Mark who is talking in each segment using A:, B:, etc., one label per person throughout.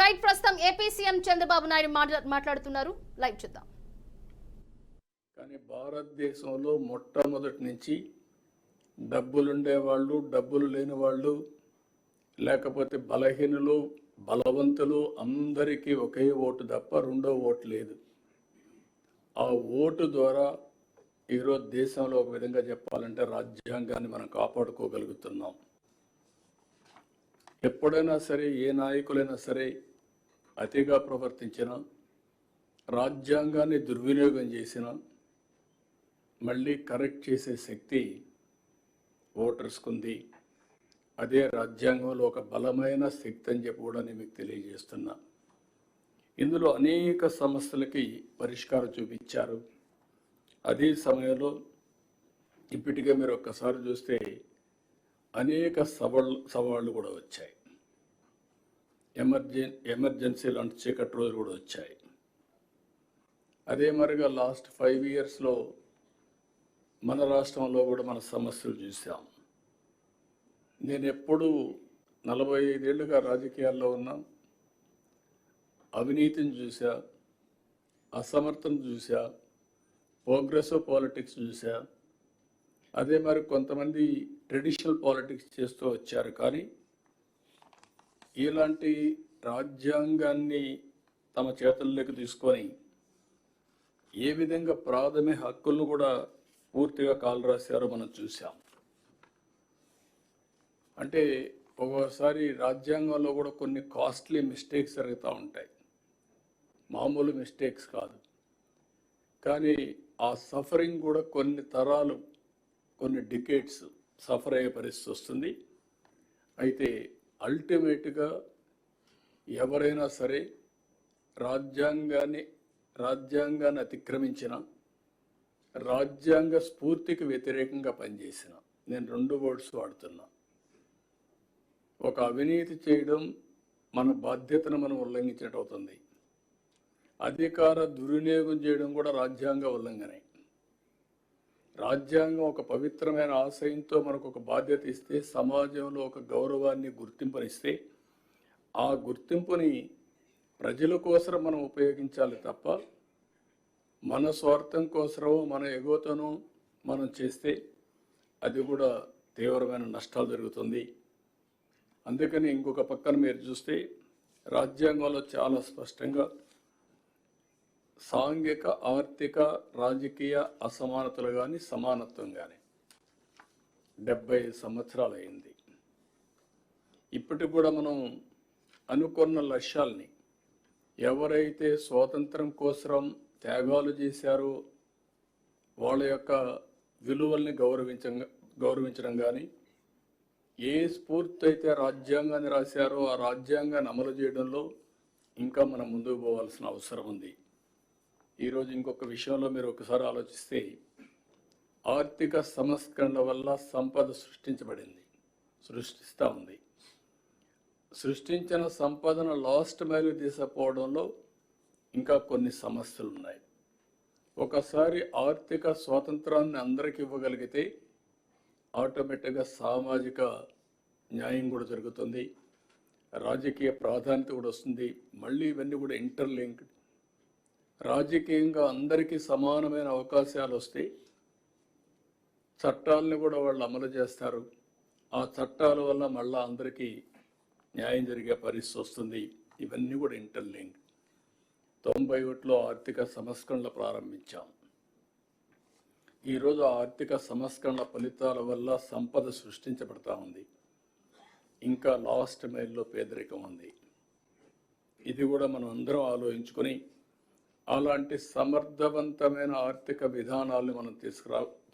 A: Right, ప్రస్తుతం AP CM Chandrababu Naidu మాట్లాడుతున్నారు. Live చూద్దాం.
B: కానీ భారతదేశంలో మొట్టమొదటి నుంచి డబ్బులుండే వాళ్ళు, డబ్బులు లేని వాళ్ళు, లేకపోతే బలహీనులు, బలవంతులు అందరికీ ఒకే ఓటు తప్ప రెండో ఓటు లేదు. ఆ ఓటు ద్వారా ఈరోజు దేశంలో ఒక విధంగా చెప్పాలంటే రాజ్యాంగాన్ని మనం కాపాడుకోగలుగుతున్నాం. ఎప్పుడైనా సరే ఏ నాయకులైనా సరే అతిగా ప్రవర్తించినా, రాజ్యాంగాన్ని దుర్వినియోగం చేసినా మళ్ళీ కరెక్ట్ చేసే శక్తి ఓటర్స్కు ఉంది. అదే రాజ్యాంగంలో ఒక బలమైన శక్తి అని చెప్పి కూడా నేను మీకు తెలియజేస్తున్నా. ఇందులో అనేక సమస్యలకి పరిష్కారం చూపించారు. అదే సమయంలో ఇప్పటికే మీరు ఒక్కసారి చూస్తే అనేక సవాళ్ళు కూడా వచ్చాయి. ఎమర్జెన్సీ లాంటి చీకటి రోజులు కూడా వచ్చాయి. అదే మరిగా లాస్ట్ 5 yearsలో మన రాష్ట్రంలో కూడా మన సమస్యలు చూసాం. నేను ఎప్పుడు 45 ఏళ్ళుగా రాజకీయాల్లో ఉన్నా, అవినీతిని చూసా, అసమర్థను చూసా, ప్రోగ్రెసివ్ పాలిటిక్స్ చూసా. అదే మరి కొంతమంది ట్రెడిషనల్ పాలిటిక్స్ చేస్తూ వచ్చారు. కానీ ఇలాంటి రాజ్యాంగాన్ని తమ చేతుల్లోకి తీసుకొని ఏ విధంగా ప్రాథమిక హక్కులను కూడా పూర్తిగా కాలరాశారో మనం చూసాం. అంటే ఒక్కోసారి రాజ్యాంగంలో కూడా కొన్ని కాస్ట్లీ మిస్టేక్స్ జరుగుతూ ఉంటాయి. మామూలు మిస్టేక్స్ కాదు. కానీ ఆ సఫరింగ్ కూడా కొన్ని తరాలు, కొన్ని డికేట్స్ సఫర్ అయ్యే పరిస్థితి వస్తుంది. అయితే అల్టిమేట్గా ఎవరైనా సరే రాజ్యాంగాన్ని అతిక్రమించిన, రాజ్యాంగ స్ఫూర్తికి వ్యతిరేకంగా పనిచేసిన, నేను 2 వర్డ్స్ వాడుతున్నా. ఒక అవినీతి చేయడం మన బాధ్యతను మనం ఉల్లంఘించినట్టు అవుతుంది. అధికార దుర్వినియోగం చేయడం కూడా రాజ్యాంగ ఉల్లంఘనే. రాజ్యాంగం ఒక పవిత్రమైన ఆశయంతో మనకు ఒక బాధ్యత ఇస్తే, సమాజంలో ఒక గౌరవాన్ని, గుర్తింపునిస్తే, ఆ గుర్తింపుని ప్రజల కోసం మనం ఉపయోగించాలి తప్ప మన స్వార్థం కోసమో మన ఎగోతోనో మనం చేస్తే అది కూడా తీవ్రమైన నష్టాలు జరుగుతుంది. అందుకని ఇంకొక పక్కన మీరు చూస్తే రాజ్యాంగంలో చాలా స్పష్టంగా సాంఘిక, ఆర్థిక, రాజకీయ అసమానతలు కానీ, సమానత్వం కానీ 75 సంవత్సరాలు అయింది. ఇప్పటికి కూడా మనం అనుకున్న లక్ష్యాల్ని, ఎవరైతే స్వాతంత్రం కోసం త్యాగాలు చేశారో వాళ్ళ యొక్క విలువల్ని గౌరవించడం కానీ, ఏ స్ఫూర్తి అయితే రాజ్యాంగాన్ని రాశారో ఆ రాజ్యాంగాన్ని అమలు చేయడంలో ఇంకా మనం ముందుకు పోవాల్సిన అవసరం ఉంది. ఈరోజు ఇంకొక విషయంలో మీరు ఒకసారి ఆలోచిస్తే, ఆర్థిక సంస్కరణల వల్ల సంపద సృష్టిస్తూ ఉంది. సృష్టించిన సంపదను లాస్ట్ మైలు తీసుకుపోవడంలో ఇంకా కొన్ని సమస్యలు ఉన్నాయి. ఒకసారి ఆర్థిక స్వాతంత్రాన్ని అందరికీ ఇవ్వగలిగితే ఆటోమేటిక్గా సామాజిక న్యాయం కూడా జరుగుతుంది, రాజకీయ ప్రాధాన్యత కూడా వస్తుంది. మళ్ళీ ఇవన్నీ కూడా ఇంటర్లింక్డ్. రాజకీయంగా అందరికీ సమానమైన అవకాశాలు వస్తే చట్టాలను కూడా వాళ్ళు అమలు చేస్తారు. ఆ చట్టాల వల్ల మళ్ళీ అందరికీ న్యాయం జరిగే పరిస్థితి వస్తుంది. ఇవన్నీ కూడా ఇంటర్లింక్డ్. 91లో ఆర్థిక సంస్కరణలు ప్రారంభించాం. ఈరోజు ఆర్థిక సంస్కరణల ఫలితాల వల్ల సంపద సృష్టించబడతా ఉంది. ఇంకా లాస్ట్ మైల్లో పేదరికం ఉంది. ఇది కూడా మనం అందరం ఆలోచించుకొని అలాంటి సమర్థవంతమైన ఆర్థిక విధానాలను మనం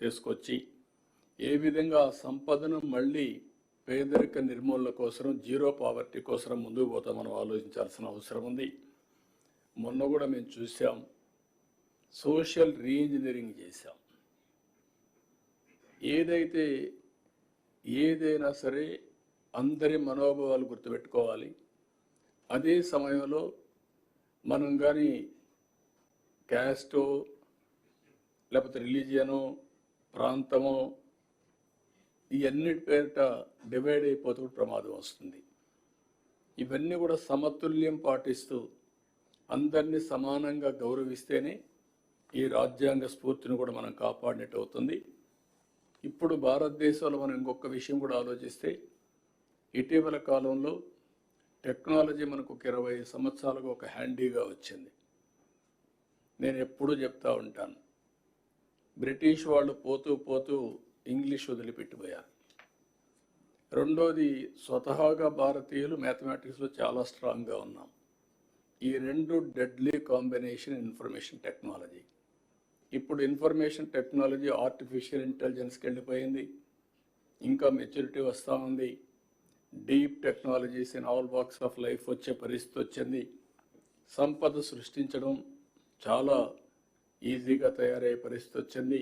B: తీసుకొచ్చి ఏ విధంగా ఆ సంపదను మళ్ళీ పేదరిక నిర్మూలన కోసం, జీరో పావర్టీ కోసం ముందుకు పోతా మనం ఆలోచించాల్సిన అవసరం ఉంది. మొన్న కూడా మేము చూసాం, సోషల్ రీఇంజనీరింగ్ చేశాం. ఏదైనా సరే అందరి మనోభావాలు గుర్తుపెట్టుకోవాలి. అదే సమయంలో మనం కానీ క్యాస్టో లేకపోతే రిలీజియనో ప్రాంతమో ఈ అన్నిటి పేరిట డివైడ్ అయిపోతూ ప్రమాదం వస్తుంది. ఇవన్నీ కూడా సమతుల్యం పాటిస్తూ అందరినీ సమానంగా గౌరవిస్తేనే ఈ రాజ్యాంగ స్ఫూర్తిని కూడా మనం కాపాడినట్టు అవుతుంది. ఇప్పుడు భారతదేశంలో మనం ఇంకొక విషయం కూడా ఆలోచిస్తే, ఇటీవల కాలంలో టెక్నాలజీ మనకు ఒక 20 సంవత్సరాలుగా ఒక హ్యాండీగా వచ్చింది. నేను ఎప్పుడూ చెప్తా ఉంటాను, బ్రిటిష్ వాళ్ళు పోతూ పోతూ ఇంగ్లీష్ వదిలిపెట్టిపోయారు. రెండోది, స్వతహాగా భారతీయులు మ్యాథమెటిక్స్లో చాలా స్ట్రాంగ్గా ఉన్నాం. ఈ రెండు డెడ్లీ కాంబినేషన్ ఇన్ఫర్మేషన్ టెక్నాలజీ. ఇప్పుడు ఇన్ఫర్మేషన్ టెక్నాలజీ ఆర్టిఫిషియల్ ఇంటెలిజెన్స్కి వెళ్ళిపోయింది, ఇంకా మెచ్యూరిటీ వస్తూ ఉంది. Deep technologies in all walks of life వచ్చే పరిస్థితి వచ్చింది. సంపద సృష్టించడం చాలా ఈజీగా తయారయ్యే పరిస్థితి వచ్చింది.